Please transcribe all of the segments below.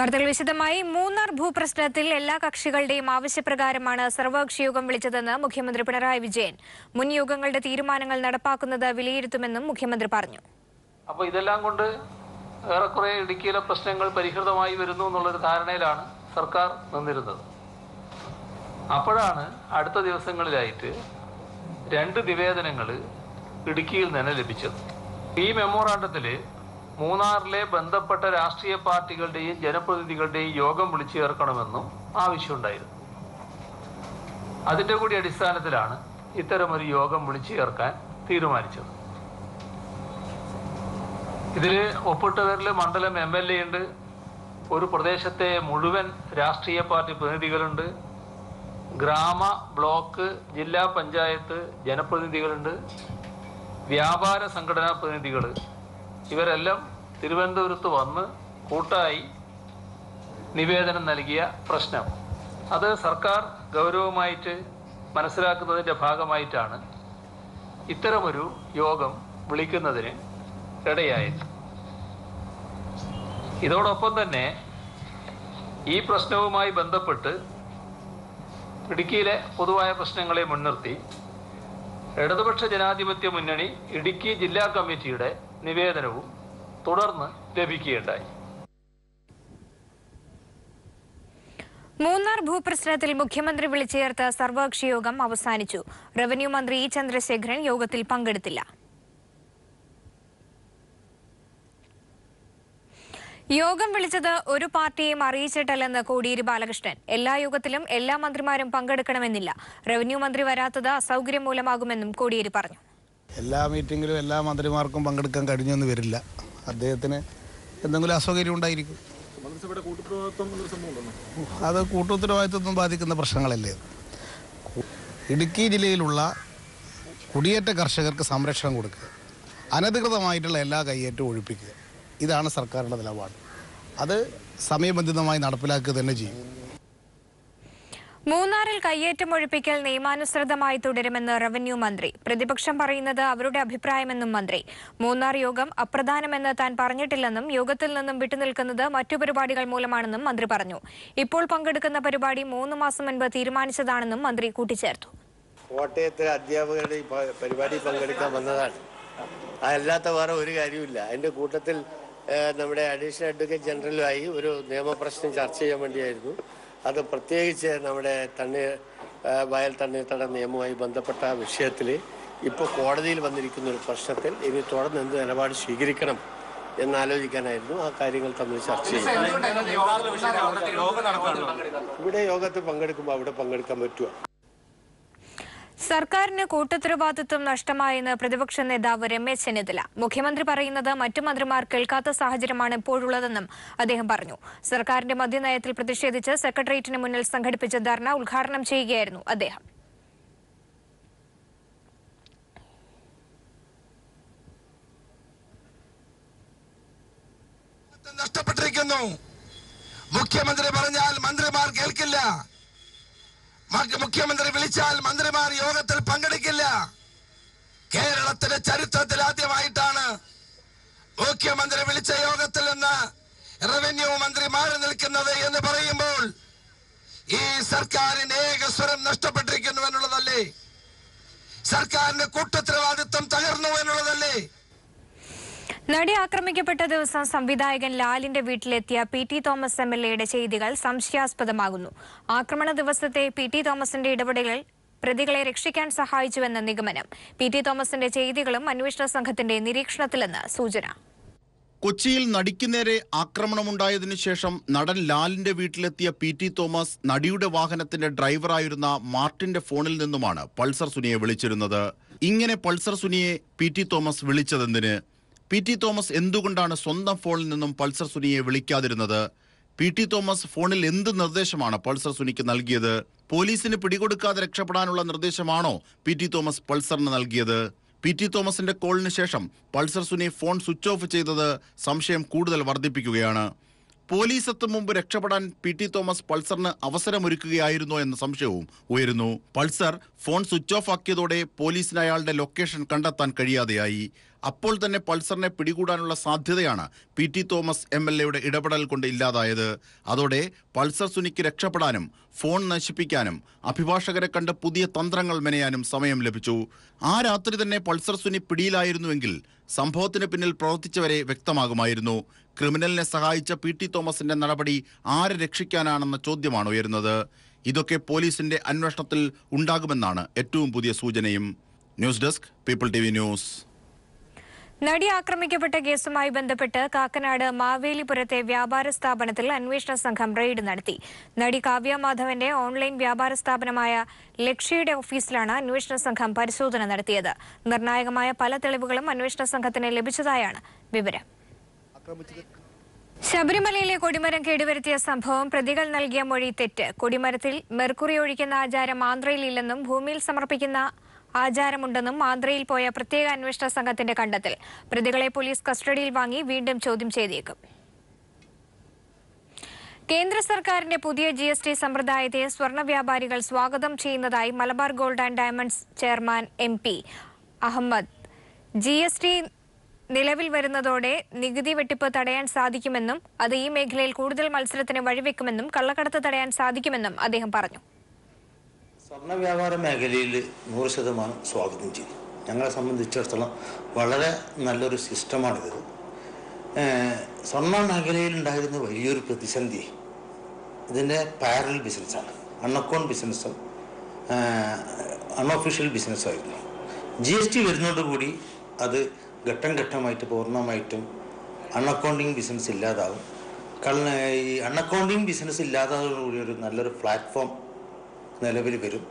വാർത്തകൾ വിശദമായി. മൂന്നാർ ഭൂപ്രശ്നത്തിൽ എല്ലാ കക്ഷികളുടെയും ആവശ്യപ്രകാരമാണ് സർവകക്ഷി യോഗം വിളിച്ചതെന്ന് മുഖ്യമന്ത്രി പിണറായി വിജയൻ. മുൻ യോഗങ്ങളുടെ തീരുമാനങ്ങൾ നടപ്പാക്കുന്നത് വിലയിരുത്തുമെന്നും മുഖ്യമന്ത്രി പറഞ്ഞു. അപ്പോൾ ഇതെല്ലാം കൊണ്ട് ഏറെക്കുറെ ഇടുക്കിയിലെ പ്രശ്നങ്ങൾ പരിഹൃതമായി വരുന്നു എന്നുള്ളൊരു ധാരണയിലാണ് സർക്കാർ നിന്നിരുന്നത്. അപ്പോഴാണ് അടുത്ത ദിവസങ്ങളിലായിട്ട് 2 നിവേദനങ്ങൾ ഇടുക്കിയിൽ നിന്ന് ലഭിച്ചത്. ഈ മെമ്മോറാണ്ടത്തിൽ മൂന്നാറിലെ ബന്ധപ്പെട്ട രാഷ്ട്രീയ പാർട്ടികളുടെയും ജനപ്രതിനിധികളുടെയും യോഗം വിളിച്ചു ചേർക്കണമെന്നും ആവശ്യമുണ്ടായിരുന്നു. അതിൻ്റെ കൂടി അടിസ്ഥാനത്തിലാണ് ഇത്തരമൊരു യോഗം വിളിച്ചു ചേർക്കാൻ തീരുമാനിച്ചത്. ഇതിൽ ഒപ്പിട്ടവരിൽ മണ്ഡലം MLA ഉണ്ട്, ഒരു പ്രദേശത്തെ മുഴുവൻ രാഷ്ട്രീയ പാർട്ടി പ്രതിനിധികളുണ്ട്, ഗ്രാമ, ബ്ലോക്ക്, ജില്ലാ പഞ്ചായത്ത് ജനപ്രതിനിധികളുണ്ട്, വ്യാപാര സംഘടനാ പ്രതിനിധികൾ. ഇവരെല്ലാം തിരുവനന്തപുരത്ത് വന്ന് കൂട്ടായി നിവേദനം നൽകിയ പ്രശ്നം അത് സർക്കാർ ഗൗരവമായിട്ട് മനസ്സിലാക്കുന്നതിൻ്റെ ഭാഗമായിട്ടാണ് ഇത്തരമൊരു യോഗം വിളിക്കുന്നതിന് ഇടയായത്. ഇതോടൊപ്പം തന്നെ ഈ പ്രശ്നവുമായി ബന്ധപ്പെട്ട് ഇടുക്കിയിലെ പൊതുവായ പ്രശ്നങ്ങളെ മുൻനിർത്തി ഇടതുപക്ഷ ജനാധിപത്യ മുന്നണി ഇടുക്കി ജില്ലാ കമ്മിറ്റിയുടെ നിവേദനവും തുടർന്ന് ലഭിക്കുകയുണ്ടായി. മൂന്നാർ ഭൂപ്രശ്നത്തിൽ മുഖ്യമന്ത്രി വിളിച്ചു ചേർത്ത സർവകക്ഷി യോഗം അവസാനിച്ചു. റവന്യൂ മന്ത്രി ഇ ചന്ദ്രശേഖരൻ യോഗത്തിൽ പങ്കെടുത്തില്ല. യോഗം വിളിച്ചത് ഒരു പാർട്ടിയെയും അറിയിച്ചിട്ടല്ലെന്ന് കോടിയേരി ബാലകൃഷ്ണൻ. എല്ലാ യോഗത്തിലും എല്ലാ മന്ത്രിമാരും പങ്കെടുക്കണമെന്നില്ല. റവന്യൂ മന്ത്രി വരാത്തത് അസൗകര്യം മൂലമാകുമെന്നും കോടിയേരി പറഞ്ഞു. എല്ലാ മീറ്റിംഗിലും എല്ലാ മന്ത്രിമാർക്കും പങ്കെടുക്കാൻ കഴിഞ്ഞൊന്നും വരില്ല. അദ്ദേഹത്തിന് എന്തെങ്കിലും അസൗകര്യം ഉണ്ടായിരിക്കും. അത് കൂട്ടുത്തരവാദിത്വം ബാധിക്കുന്ന പ്രശ്നങ്ങളല്ലേ. ഇടുക്കി ജില്ലയിലുള്ള കുടിയേറ്റ കർഷകർക്ക് സംരക്ഷണം കൊടുക്കുക, അനധികൃതമായിട്ടുള്ള എല്ലാ കയ്യേറ്റവും ഒഴിപ്പിക്കുക, ഇതാണ് സർക്കാരിൻ്റെ നിലപാട്. അത് സമയബന്ധിതമായി നടപ്പിലാക്കുക തന്നെ ചെയ്യും. മൂന്നാറിൽ കയ്യേറ്റം ഒഴിപ്പിക്കൽ നിയമാനുസൃതമായി തുടരുമെന്ന് റവന്യൂ മന്ത്രി. പ്രതിപക്ഷം പറയുന്നത് അവരുടെ അഭിപ്രായമെന്നും മന്ത്രി. മൂന്നാർ യോഗം അപ്രധാനമെന്ന് താൻ പറഞ്ഞിട്ടില്ലെന്നും യോഗത്തിൽ നിന്നും വിട്ടുനിൽക്കുന്നത് മറ്റു പരിപാടികൾ മൂലമാണെന്നും മന്ത്രി പറഞ്ഞു. ഇപ്പോൾ പങ്കെടുക്കുന്ന പരിപാടി 3 മാസം മുൻപ് തീരുമാനിച്ചതാണെന്നും മന്ത്രി കൂട്ടിച്ചേർത്തു. കോട്ടയത്തെ അധ്യാപകരുടെ പരിപാടി പങ്കെടുക്കാൻ വന്നതാണ്. അതല്ലാത്ത വേറെ ഒരു കാര്യമില്ല. അതിൻ്റെ കൂട്ടത്തിൽ നമ്മുടെ അഡീഷണൽ അഡ്വക്കേറ്റ് ജനറലുമായി ഒരു നിയമപ്രശ്നം ചർച്ച ചെയ്യാൻ വേണ്ടിയായിരുന്നു. അത് പ്രത്യേകിച്ച് നമ്മുടെ വയൽ തണ്ണീർത്തട നിയമവുമായി ബന്ധപ്പെട്ട വിഷയത്തിൽ ഇപ്പോൾ കോടതിയിൽ വന്നിരിക്കുന്ന ഒരു പ്രശ്നത്തിൽ ഇനി തുടർന്ന് എന്ത് നിലപാട് സ്വീകരിക്കണം എന്നാലോചിക്കാനായിരുന്നു. ആ കാര്യങ്ങൾ തമ്മിൽ ചർച്ച ചെയ്യും. ഇവിടെ യോഗത്തിൽ പങ്കെടുക്കുമ്പോൾ അവിടെ പങ്കെടുക്കാൻ പറ്റുമോ? സർക്കാരിന് കൂട്ടുത്തരവാദിത്വം നഷ്ടമായെന്ന് പ്രതിപക്ഷ നേതാവ് രമേശ് ചെന്നിത്തല. മുഖ്യമന്ത്രി പറയുന്നത് മറ്റു മന്ത്രിമാർ കേൾക്കാത്ത സാഹചര്യമാണ് ഇപ്പോഴുള്ളതെന്നും അദ്ദേഹം പറഞ്ഞു. സർക്കാരിന്റെ മദ്യനയത്തിൽ പ്രതിഷേധിച്ച് സെക്രട്ടേറിയറ്റിന് മുന്നിൽ സംഘടിപ്പിച്ച ധർണ ഉദ്ഘാടനം ചെയ്യുകയായിരുന്നു അദ്ദേഹം. നഷ്ടപ്പെട്ടിരിക്കുന്നു. മുഖ്യമന്ത്രി പറഞ്ഞാൽ മന്ത്രിമാർ കേൾക്കില്ല. മുഖ്യമന്ത്രി വിളിച്ചാൽ മന്ത്രിമാർ യോഗത്തിൽ പങ്കെടുക്കില്ല. കേരളത്തിന്റെ ചരിത്രത്തിൽ ആദ്യമായിട്ടാണ് മുഖ്യമന്ത്രി വിളിച്ച യോഗത്തിൽ നിന്ന് റവന്യൂ മന്ത്രി മാറി നിൽക്കുന്നത് എന്ന് പറയുമ്പോൾ ഈ സർക്കാരിന് ഏകസ്വരം നഷ്ടപ്പെട്ടിരിക്കുന്നു എന്നുള്ളതല്ലേ? സർക്കാരിന്റെ കൂട്ടുത്തരവാദിത്വം തകർന്നു എന്നുള്ളതല്ലേ? നടി ആക്രമിക്കപ്പെട്ട ദിവസം സംവിധായകൻ ലാലിന്റെ വീട്ടിലെത്തിയ PT തോമസ് MLAയുടെ ചെയ്തികൾ സംശയാസ്പദമാകുന്നു. ആക്രമണ ദിവസത്തെ PT തോമസിന്റെ ഇടപെടലുകൾ പ്രതികളെ രക്ഷിക്കാൻ സഹായിച്ചുവെന്ന നിഗമനം. PT തോമസിന്റെ ചെയ്തികളും അന്വേഷണ സംഘത്തിന്റെ നിരീക്ഷണത്തിലെന്ന് സൂചന. കൊച്ചിയിൽ നടിക്ക് നേരെ ആക്രമണമുണ്ടായതിനു ശേഷം നടൻ ലാലിന്റെ വീട്ടിലെത്തിയ PT തോമസ് നടിയുടെ വാഹനത്തിന്റെ ഡ്രൈവറായിരുന്ന മാർട്ടിന്റെ ഫോണിൽ നിന്നുമാണ് പൾസർ സുനിയെ വിളിച്ചിരുന്നത്. ഇങ്ങനെ പൾസർ സുനിയെ PT തോമസ് വിളിച്ചതെന്തിന്? PT തോമസ് എന്തുകൊണ്ടാണ് സ്വന്തം ഫോണിൽ നിന്നും പൾസർ സുനിയെ വിളിക്കാതിരുന്നത്? PT തോമസ് ഫോണിൽ എന്ത് നിർദ്ദേശമാണ് പൾസർ സുനിക്ക് നൽകിയത്? പോലീസിന് പിടികൊടുക്കാതെ രക്ഷപ്പെടാനുള്ള നിർദ്ദേശമാണോ PT തോമസ് പൾസറിന് നൽകിയത്? PT തോമസിന്റെ കോളിന് ശേഷം Pulsar Suni phone switch off ചെയ്തത് സംശയം കൂടുതൽ വർദ്ധിപ്പിക്കുകയാണ്. പോലീസ് എത്തും മുമ്പ് രക്ഷപ്പെടാൻ PT തോമസ് പൾസറിന് അവസരമൊരുക്കുകയായിരുന്നോ എന്ന സംശയവും ഉയരുന്നു. പൾസർ ഫോൺ സ്വിച്ച് ഓഫ് ആക്കിയതോടെ പോലീസിന് അയാളുടെ ലൊക്കേഷൻ കണ്ടെത്താൻ കഴിയാതെയായി. അപ്പോൾ തന്നെ പൾസറിനെ പിടികൂടാനുള്ള സാധ്യതയാണ് PT തോമസ് MLAയുടെ ഇടപെടൽ കൊണ്ട് ഇല്ലാതായത്. അതോടെ പൾസർ സുനിക്ക് രക്ഷപ്പെടാനും ഫോൺ നശിപ്പിക്കാനും അഭിഭാഷകരെ കണ്ട് പുതിയ തന്ത്രങ്ങൾ മെനയാനും സമയം ലഭിച്ചു. ആ രാത്രി തന്നെ പൾസർ സുനി പിടിയിലായിരുന്നുവെങ്കിൽ സംഭവത്തിന് പിന്നിൽ പ്രവർത്തിച്ചവരെ വ്യക്തമാകുമായിരുന്നു. ക്രിമിനലിനെ സഹായിച്ച PT തോമസിന്റെ നടപടി ആരെ രക്ഷിക്കാനാണെന്ന ചോദ്യമാണ് ഉയരുന്നത്. ഇതൊക്കെ പോലീസിന്റെ അന്വേഷണത്തിൽ ഉണ്ടാകുമെന്നാണ് ഏറ്റവും പുതിയ സൂചനയും. News desk people TV news. നടി ആക്രമിക്കപ്പെട്ട കേസുമായി ബന്ധപ്പെട്ട് കാക്കനാട് മാവേലിപുരത്തെ വ്യാപാര സ്ഥാപനത്തിൽ അന്വേഷണ സംഘം റെയ്ഡ് നടത്തി. നടി കാവ്യ മാധവന്റെ ഓൺലൈൻ വ്യാപാര സ്ഥാപനമായ ലക്ഷ്യയുടെ ഓഫീസിലാണ് അന്വേഷണ സംഘം പരിശോധന നടത്തിയത്. നിർണായകമായ പല തെളിവുകളും അന്വേഷണ സംഘത്തിന് ലഭിച്ചതായാണ് വിവരം. ശബരിമലയിലെ കൊടിമരം കേടുവരുത്തിയ സംഭവം പ്രതികൾ നൽകിയ മൊഴി തെറ്റ്. കൊടിമരത്തിൽ മെർക്കുറി ഒഴിക്കുന്ന ആചാരം ആന്ധ്രയിൽ ഇല്ലെന്നും ഭൂമിയിൽ സമർപ്പിക്കുന്ന ആചാരമുണ്ടെന്നും ആന്ധ്രയിൽ പോയ പ്രത്യേക അന്വേഷണ സംഘത്തിന്റെ കണ്ടെത്തൽ. പ്രതികളെ പോലീസ് കസ്റ്റഡിയിൽ വാങ്ങി വീണ്ടും ചോദ്യം ചെയ്തേക്കും. കേന്ദ്ര സർക്കാരിന്റെ പുതിയ GST സമ്പ്രദായത്തെ സ്വർണ്ണ വ്യാപാരികൾ സ്വാഗതം ചെയ്യുന്നതായി Malabar gold and diamonds chairman MP Ahammed. GST നിലവിൽ വരുന്നതോടെ നികുതി വെട്ടിപ്പ് തടയാൻ സാധിക്കുമെന്നും അത് ഈ മേഖലയിൽ കൂടുതൽ മത്സരത്തിന് വഴിവെക്കുമെന്നും കള്ളക്കടത്ത് തടയാൻ സാധിക്കുമെന്നും അദ്ദേഹം പറഞ്ഞു. സ്വർണ്ണ വ്യാപാര മേഖലയിൽ 100% സ്വാഗതം ചെയ്തു. ഞങ്ങളെ സംബന്ധിച്ചിടത്തോളം വളരെ നല്ലൊരു സിസ്റ്റമാണിത്. സ്വർണ്ണ മേഖലയിൽ ഉണ്ടായിരുന്ന വലിയൊരു പ്രതിസന്ധി ഇതിൻ്റെ പാരലൽ ബിസിനസ്സാണ്. അൺഅക്കൗണ്ട് ബിസിനസ്സും അൺഒഫീഷ്യൽ ബിസിനസ്സായിരുന്നു. GST വരുന്നതോടുകൂടി അത് ഘട്ടം ഘട്ടമായിട്ട് പൂർണ്ണമായിട്ടും അൺഅക്കൗണ്ടിങ് ബിസിനസ് ഇല്ലാതാവും. ഈ അൺഅക്കൗണ്ടിങ് ബിസിനസ് ഇല്ലാതാകുന്നതോടുകൂടി ഒരു നല്ലൊരു പ്ലാറ്റ്ഫോം നിലവിൽ വരും.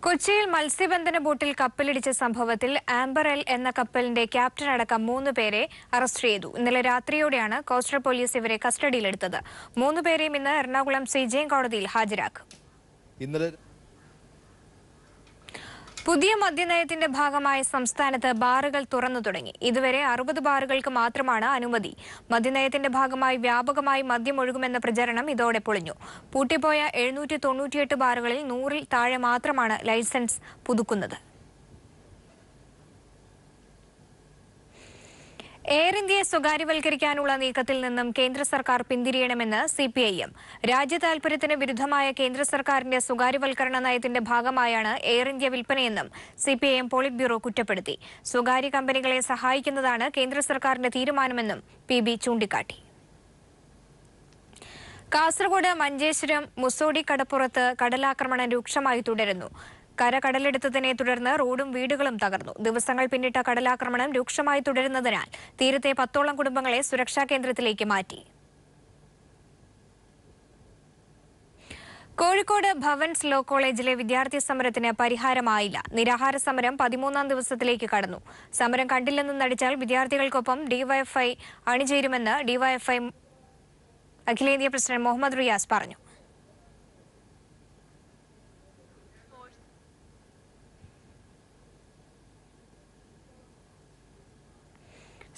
കൊച്ചിയിൽ മത്സ്യബന്ധന ബോട്ടിൽ കപ്പലിടിച്ച സംഭവത്തിൽ ആംബർ എൽ എന്ന കപ്പലിന്റെ ക്യാപ്റ്റൻ അടക്കം 3 പേരെ അറസ്റ്റ് ചെയ്തു. ഇന്നലെ രാത്രിയോടെയാണ് കോസ്റ്റൽ പോലീസ് ഇവരെ കസ്റ്റഡിയിലെടുത്തത്. 3 പേരെയും ഇന്ന് എറണാകുളം CJ കോടതിയിൽ ഹാജരാക്കും. പുതിയ മദ്യനയത്തിന്റെ ഭാഗമായി സംസ്ഥാനത്ത് ബാറുകൾ തുറന്നു തുടങ്ങി. ഇതുവരെ 60 ബാറുകൾക്ക് മാത്രമാണ് അനുമതി. മദ്യനയത്തിന്റെ ഭാഗമായി വ്യാപകമായി മദ്യം ഒഴുകുമെന്ന പ്രചരണം ഇതോടെ പൊളിഞ്ഞു. പൂട്ടിപ്പോയ 798 ബാറുകളിൽ 100-ൽ താഴെ മാത്രമാണ് ലൈസൻസ് പുതുക്കുന്നത്. എയർ ഇന്ത്യയെ സ്വകാര്യവൽക്കരിക്കാനുള്ള നീക്കത്തിൽ നിന്നും കേന്ദ്ര സർക്കാർ പിന്തിരിയണമെന്ന് CPIM. രാജ്യതാൽപര്യത്തിന് വിരുദ്ധമായ കേന്ദ്ര സർക്കാരിന്റെ സ്വകാര്യവൽക്കരണ നയത്തിന്റെ ഭാഗമായാണ് എയർ ഇന്ത്യ വിൽപ്പനയെന്നും CPIM പോളിറ്റ് ബ്യൂറോ കുറ്റപ്പെടുത്തി. സ്വകാര്യ കമ്പനികളെ സഹായിക്കുന്നതാണ് കേന്ദ്ര സർക്കാരിന്റെ തീരുമാനമെന്നും PB ചൂണ്ടിക്കാട്ടി. കാസർഗോഡ് മഞ്ചേശ്വരം മുസോടി കടപ്പുറത്ത് കടലാക്രമണം രൂക്ഷമായി തുടരുന്നു. കടലെടുത്തതിനെ തുടർന്ന് റോഡും വീടുകളും തകർന്നു. ദിവസങ്ങൾ പിന്നിട്ട കടലാക്രമണം രൂക്ഷമായി തുടരുന്നതിനാൽ തീരത്തെ 10ഓളം കുടുംബങ്ങളെ സുരക്ഷാ കേന്ദ്രത്തിലേക്ക് മാറ്റി. കോഴിക്കോട് ഭവൻസ് ലോ കോളേജിലെ വിദ്യാർത്ഥി സമരത്തിന് പരിഹാരമായില്ല. നിരാഹാര സമരം 13ാം ദിവസത്തിലേക്ക് കടന്നു. സമരം കണ്ടില്ലെന്ന് നടിച്ചാൽ വിദ്യാർത്ഥികൾക്കൊപ്പം DYFI അണിചേരുമെന്ന് DYFI അഖിലേന്ത്യാ പ്രസിഡന്റ് മുഹമ്മദ് റിയാസ് പറഞ്ഞു.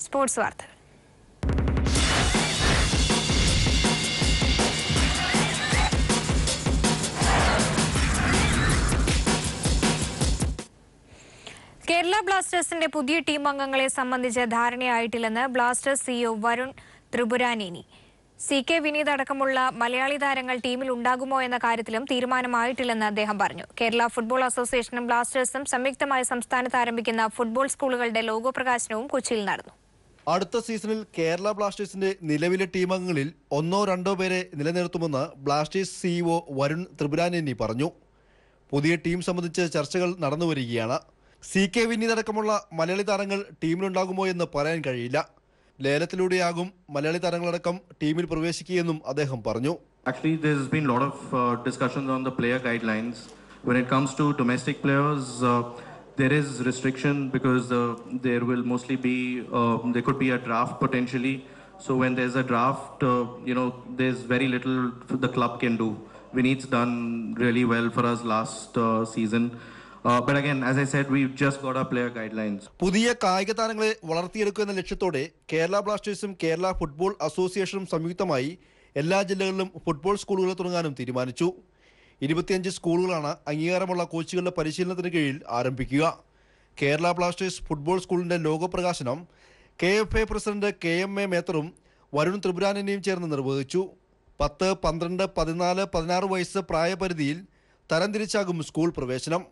സ്പോർട്സ് വാർത്തകൾ. കേരള ബ്ലാസ്റ്റേഴ്സിന്റെ പുതിയ ടീം അംഗങ്ങളെ സംബന്ധിച്ച് ധാരണയായിട്ടില്ലെന്ന് Blasters CEO Varun Tripuraneni. CK Vineeth അടക്കമുള്ള മലയാളി താരങ്ങൾ ടീമിൽ ഉണ്ടാകുമോ എന്ന കാര്യത്തിലും തീരുമാനമായിട്ടില്ലെന്ന് അദ്ദേഹം പറഞ്ഞു. കേരള ഫുട്ബോൾ അസോസിയേഷനും ബ്ലാസ്റ്റേഴ്സും സംയുക്തമായി സംസ്ഥാനത്ത് ആരംഭിക്കുന്ന ഫുട്ബോൾ സ്കൂളുകളുടെ ലോഗോ പ്രകാശനവും കൊച്ചിയിൽ നടന്നു. അടുത്ത സീസണിൽ കേരള ബ്ലാസ്റ്റേഴ്സിന്റെ നിലവിലെ ടീമംഗങ്ങളിൽ 1-2 പേരെ നിലനിർത്തുമെന്ന് ബ്ലാസ്റ്റേഴ്സ് CEO വരുൺ ത്രിപുരാനേനി പറഞ്ഞു. പുതിയ ടീം സംബന്ധിച്ച് ചർച്ചകൾ നടന്നുവരികയാണ്. CK വിനീത് അടക്കമുള്ള മലയാളി താരങ്ങൾ ടീമിലുണ്ടാകുമോ എന്ന് പറയാൻ കഴിയില്ല. ലേലത്തിലൂടെയാകും മലയാളി താരങ്ങളടക്കം ടീമിൽ പ്രവേശിക്കുകയെന്നും അദ്ദേഹം പറഞ്ഞു. Actually, there's been a lot of discussions on the player guidelines. When it comes to domestic players, there is restriction because there will mostly be, there could be a draft potentially. So when there's a draft, there's very little the club can do. Vineet's done really well for us last season. But again, as I said, we've just got our player guidelines. പുതിയ കായിക താരങ്ങളെ വളർത്തിയെടുക്കുക എന്ന ലക്ഷ്യത്തോടെ Kerala ബ്ലാസ്റ്റേഴ്സും Kerala football അസോസിയേഷനും സംയുക്തമായി എല്ലാ ജില്ലകളിലും football സ്കൂളുകൾ തുടങ്ങാനും തീരുമാനിച്ചു. 25 സ്കൂളുകളാണ് അംഗീകാരമുള്ള കോച്ചുകളുടെ പരിശീലനത്തിന് കീഴിൽ ആരംഭിക്കുക. കേരള ബ്ലാസ്റ്റേഴ്സ് ഫുട്ബോൾ സ്കൂളിന്റെ ലോഗോ പ്രകാശനം KFA പ്രസിഡന്റ് KMA മേത്തറും വരുൺ ത്രിപുരാനിനെയും ചേർന്ന് നിർവഹിച്ചു. 10, 12, 14, 16 വയസ്സ് പ്രായപരിധിയിൽ തരംതിരിച്ചാകും സ്കൂൾ പ്രവേശനം.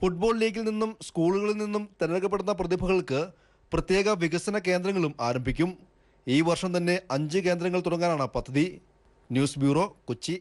ഫുട്ബോൾ ലീഗിൽ നിന്നും സ്കൂളുകളിൽ നിന്നും തിരഞ്ഞെടുക്കപ്പെടുന്ന പ്രതിഭകൾക്ക് പ്രത്യേക വികസന കേന്ദ്രങ്ങളും ആരംഭിക്കും. ഈ വർഷം തന്നെ 5 കേന്ദ്രങ്ങൾ തുടങ്ങാനാണ് പദ്ധതി. News bureau, Kochi.